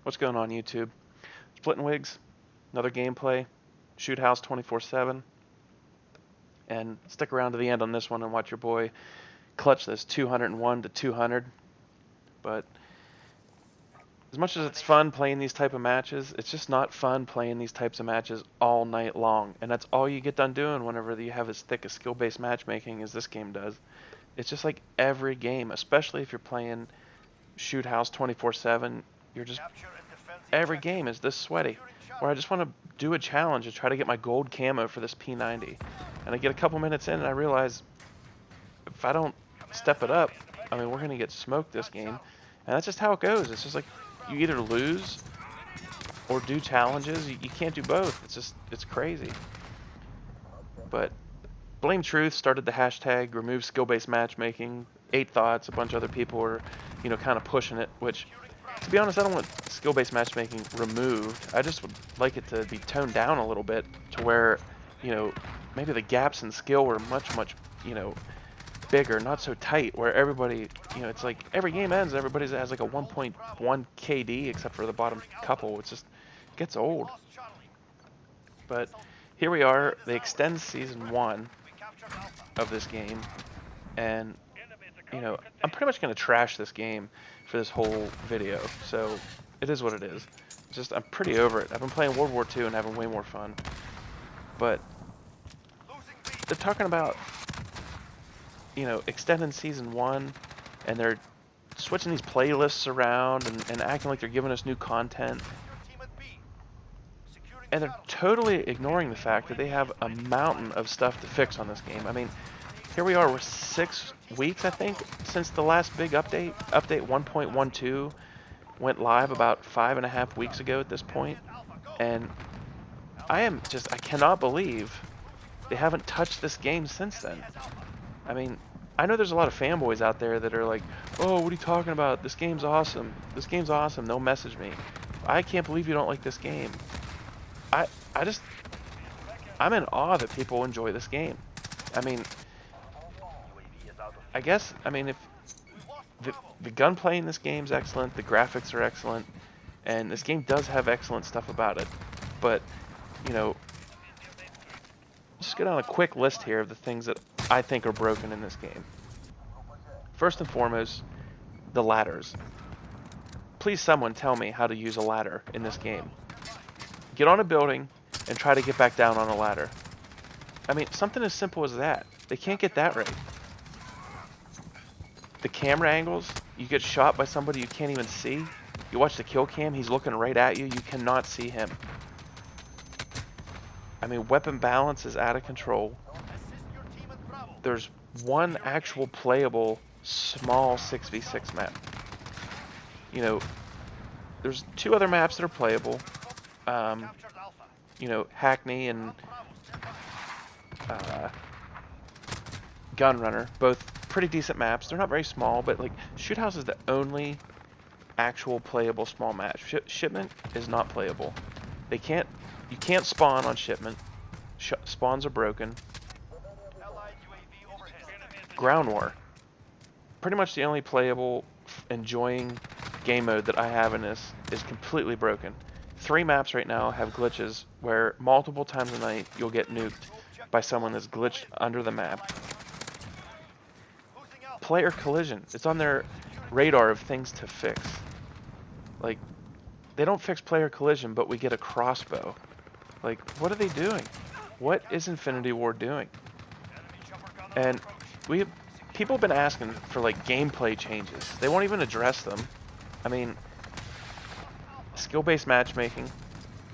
What's going on, YouTube? Splitting Wigs, another gameplay, Shoot House 24/7, and stick around to the end on this one and watch your boy clutch this 201 to 200. But as much as it's fun playing these type of matches, it's just not fun playing these types of matches all night long, and that's all you get done doing whenever you have as thick a skill-based matchmaking as this game does. It's just like every game, especially if you're playing Shoot House 24/7, you're just every game is this sweaty, where I just want to do a challenge and try to get my gold camo for this P90. And I get a couple minutes in and I realize if I don't step it up, I mean, we're going to get smoked this game. And that's just how it goes. It's just like you either lose or do challenges. You can't do both. It's crazy. But Blame Truth started the hashtag remove skill-based matchmaking. 8 Thoughts, a bunch of other people are, kind of pushing it, which, to be honest, I don't want skill-based matchmaking removed. I just would like it to be toned down a little bit to where, maybe the gaps in skill were much, bigger, not so tight, where everybody, it's like every game ends, everybody has like a 1.1 KD except for the bottom couple. It just gets old. But here we are. They extend season 1 of this game, and I'm pretty much going to trash this game for this whole video, so it is what it is. Just, I'm pretty over it. I've been playing World War II and having way more fun. But they're talking about, extending season 1, and they're switching these playlists around and acting like they're giving us new content. And they're totally ignoring the fact that they have a mountain of stuff to fix on this game. I mean, here we are, we're 6 weeks, I think, since the last big update. Update 1.12 went live about 5.5 weeks ago at this point. And I cannot believe they haven't touched this game since then. I mean, I know there's a lot of fanboys out there that are like, oh, what are you talking about? This game's awesome. This game's awesome. They'll message me. I can't believe you don't like this game. I'm in awe that people enjoy this game. I mean, if the gunplay in this game's excellent, the graphics are excellent, and this game does have excellent stuff about it. But, just go down a quick list here of the things that I think are broken in this game. First and foremost, the ladders. Please someone tell me how to use a ladder in this game. Get on a building and try to get back down on a ladder. I mean, something as simple as that. They can't get that right. The camera angles, you get shot by somebody you can't even see. You watch the kill cam, he's looking right at you, you cannot see him. I mean, weapon balance is out of control. There's one actual playable small 6v6 map. There's 2 other maps that are playable. Hackney and Gunrunner, both pretty decent maps. They're not very small, but like Shoot House is the only actual playable small map. Shipment is not playable. You can't spawn on Shipment. Spawns are broken. Ground War, pretty much the only playable, enjoying game mode that I have in this, is completely broken. 3 maps right now have glitches where multiple times a night you'll get nuked by someone that's glitched under the map. Player collision, it's on their radar of things to fix. Like, they don't fix player collision, but we get a crossbow. Like, what are they doing? What is Infinity Ward doing? And people have been asking for like gameplay changes. They won't even address them. I mean, skill-based matchmaking,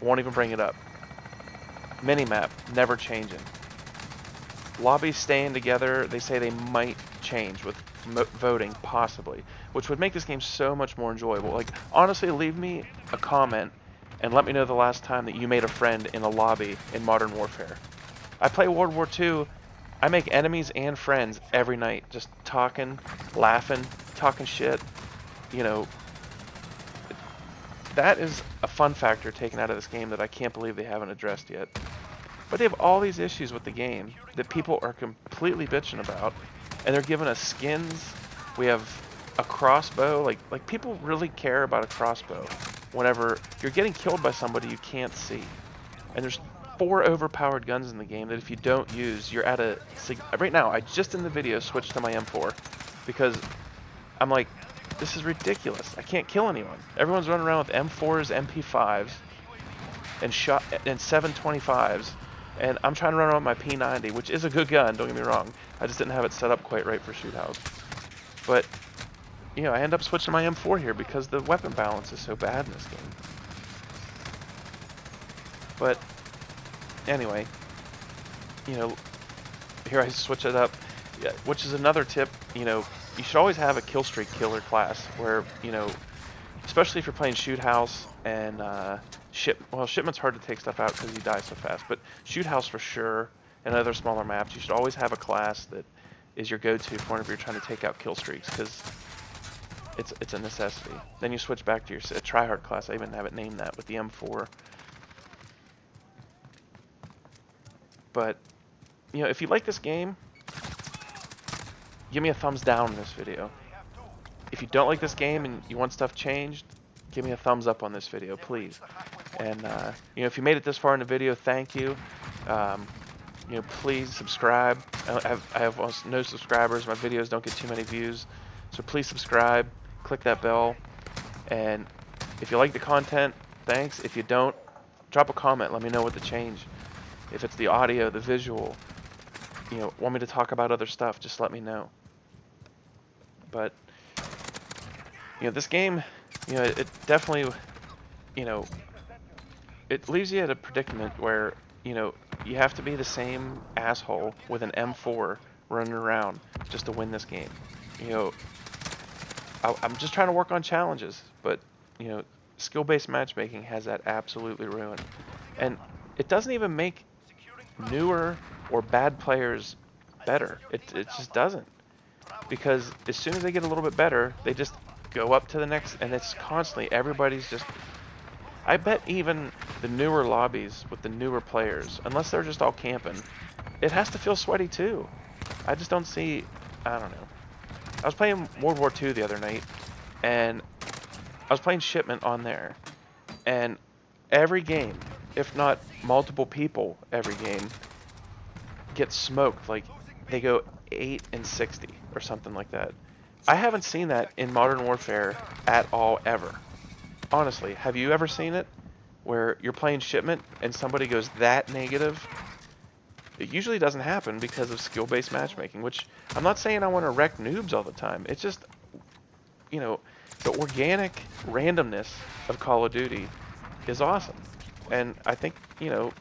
won't even bring it up. Minimap, never changing. Lobbies staying together, they say they might change with voting, possibly, which would make this game so much more enjoyable. Like, honestly, leave me a comment and let me know the last time that you made a friend in a lobby in Modern Warfare. I play World War II, I make enemies and friends every night, just talking, laughing, talking shit, That is a fun factor taken out of this game that I can't believe they haven't addressed yet. But they have all these issues with the game that people are completely bitching about, and they're giving us skins. We have a crossbow. Like people really care about a crossbow. whenever you're getting killed by somebody you can't see. And there's 4 overpowered guns in the game that if you don't use, you're at a... Right now, I just in the video switched to my M4 because I'm like, this is ridiculous. I can't kill anyone. Everyone's running around with M4s, MP5s, and 725s, and I'm trying to run around with my P90, which is a good gun, don't get me wrong. I just didn't have it set up quite right for shoot house. But, you know, I end up switching to my M4 here because the weapon balance is so bad in this game. But, anyway, you know, here I switch it up, which is another tip, you know, you should always have a kill streak killer class where, you know, especially if you're playing shoot house and shipment's hard to take stuff out because you die so fast, but shoot house for sure and other smaller maps, you should always have a class that is your go-to for whenever you're trying to take out kill streaks because it's a necessity. Then you switch back to your tryhard class. I even have it named that with the M4. But, you know, if you like this game, give me a thumbs down in this video. If you don't like this game and you want stuff changed, give me a thumbs up on this video, please. And, you know, if you made it this far in the video, thank you. You know, please subscribe. I have almost no subscribers. My videos don't get too many views. So please subscribe, click that bell. And if you like the content, thanks. If you don't, drop a comment. Let me know what to change. If it's the audio, the visual, you know, want me to talk about other stuff, just let me know. But, you know, this game, you know, it definitely, you know, it leaves you at a predicament where, you know, you have to be the same asshole with an M4 running around just to win this game. You know, I'm just trying to work on challenges, but, you know, skill-based matchmaking has that absolutely ruined. And it doesn't even make newer or bad players better. It just doesn't. Because as soon as they get a little bit better, they just go up to the next, and it's constantly, everybody's just... I bet even the newer lobbies with the newer players, unless they're just all camping, it has to feel sweaty too. I just don't see... I don't know. I was playing World War II the other night, and I was playing Shipment on there, and every game, if not multiple people every game, get smoked. Like, they go 8 and 60 or something like that. I haven't seen that in Modern Warfare at all, ever. Honestly, have you ever seen it? Where you're playing Shipment and somebody goes that negative? It usually doesn't happen because of skill-based matchmaking, which I'm not saying I want to wreck noobs all the time. It's just, you know, the organic randomness of Call of Duty is awesome. And I think, you know,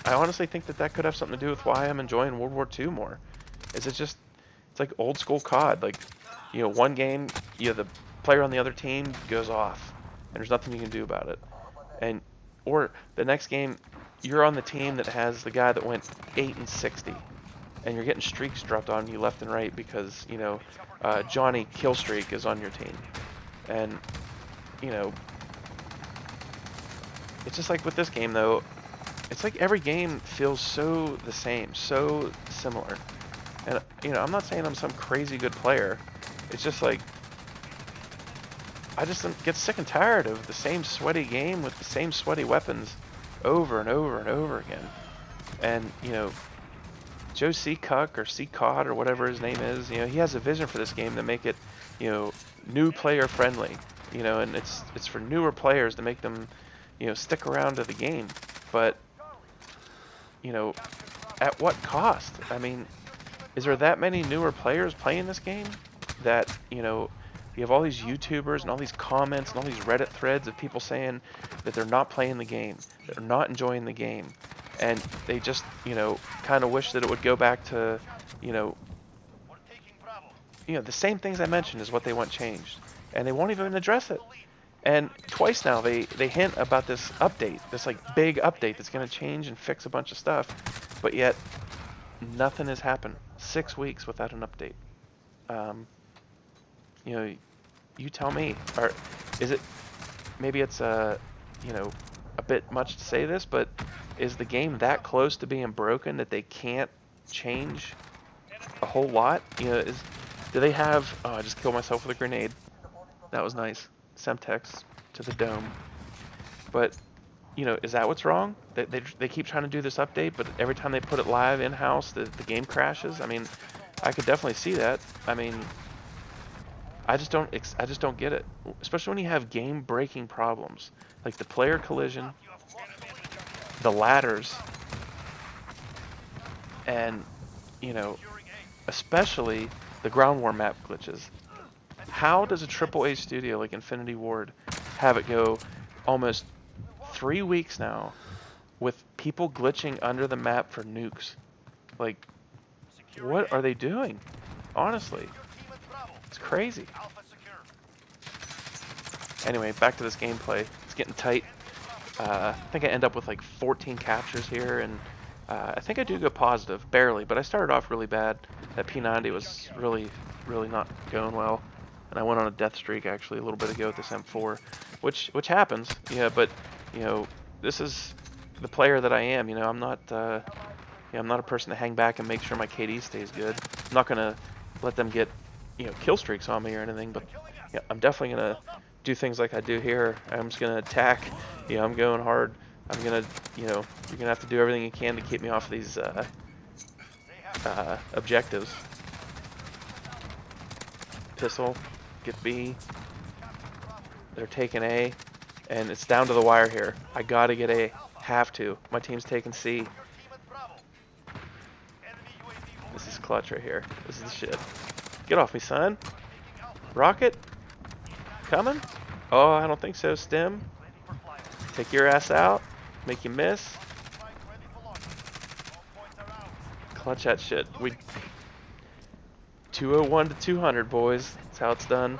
I honestly think that that could have something to do with why I'm enjoying World War II more. Is it's like old school COD. Like, you know, one game, you know, the player on the other team goes off, and there's nothing you can do about it. And or the next game, you're on the team that has the guy that went 8 and 60, and you're getting streaks dropped on you left and right because, you know, Johnny Killstreak is on your team. And, you know, it's just like with this game though, it's like every game feels so the same, so similar. And, you know, I'm not saying I'm some crazy good player. It's just like, I just get sick and tired of the same sweaty game with the same sweaty weapons over and over and over again. And, you know, Joe C. Cuck or C. Cod or whatever his name is, you know, he has a vision for this game to make it, you know, new player friendly, you know, and it's for newer players to make them, you know, stick around to the game. But, you know, at what cost? I mean, is there that many newer players playing this game that, you know, you have all these YouTubers and all these comments and all these Reddit threads of people saying that they're not playing the game, that they're not enjoying the game, and they just, you know, kind of wish that it would go back to, you know, the same things I mentioned is what they want changed, and they won't even address it. And twice now they hint about this update, this like big update that's going to change and fix a bunch of stuff, but yet nothing has happened. 6 weeks without an update. You know, you tell me. Or is it? Maybe it's you know, a bit much to say this, but is the game that close to being broken that they can't change a whole lot? You know, do they have? Oh, I just killed myself with a grenade. That was nice. Semtex to the dome. But, you know, is that what's wrong? They keep trying to do this update, but every time they put it live in-house, the game crashes. I mean, I could definitely see that. I mean, I just don't get it. Especially when you have game-breaking problems. Like the player collision, the ladders, and, you know, especially the ground war map glitches. How does a AAA studio like Infinity Ward have it go almost 3 weeks now with people glitching under the map for nukes? Like, what are they doing? Honestly, it's crazy. Anyway, back to this gameplay. It's getting tight. I think I end up with like 14 captures here, and I think I do go positive, barely, but I started off really bad. That P90 was really not going well, and I went on a death streak actually a little bit ago with this M4, which happens, yeah. But you know, this is the player that I am. You know, I'm not I'm not a person to hang back and make sure my KD stays good. I'm not gonna let them get, you know, kill streaks on me or anything, but yeah, I'm definitely gonna do things like I do here. I'm just gonna attack. You know, I'm going hard. I'm gonna, you know, you're gonna have to do everything you can to keep me off these objectives. Pistol, get B. They're taking A, and it's down to the wire here. I gotta get A. Have to. My team's taking C. This is clutch right here. This is the shit. Get off me, son. Rocket? Coming? Oh, I don't think so, Sbmm. Take your ass out. Make you miss. Clutch that shit. We 201 to 200, boys. That's how it's done.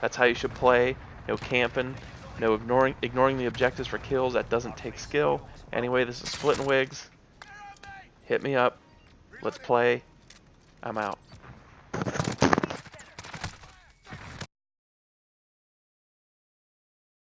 That's how you should play. No camping. No ignoring the objectives for kills. That doesn't take skill. Anyway, this is Splitting Wigs. Hit me up. Let's play. I'm out.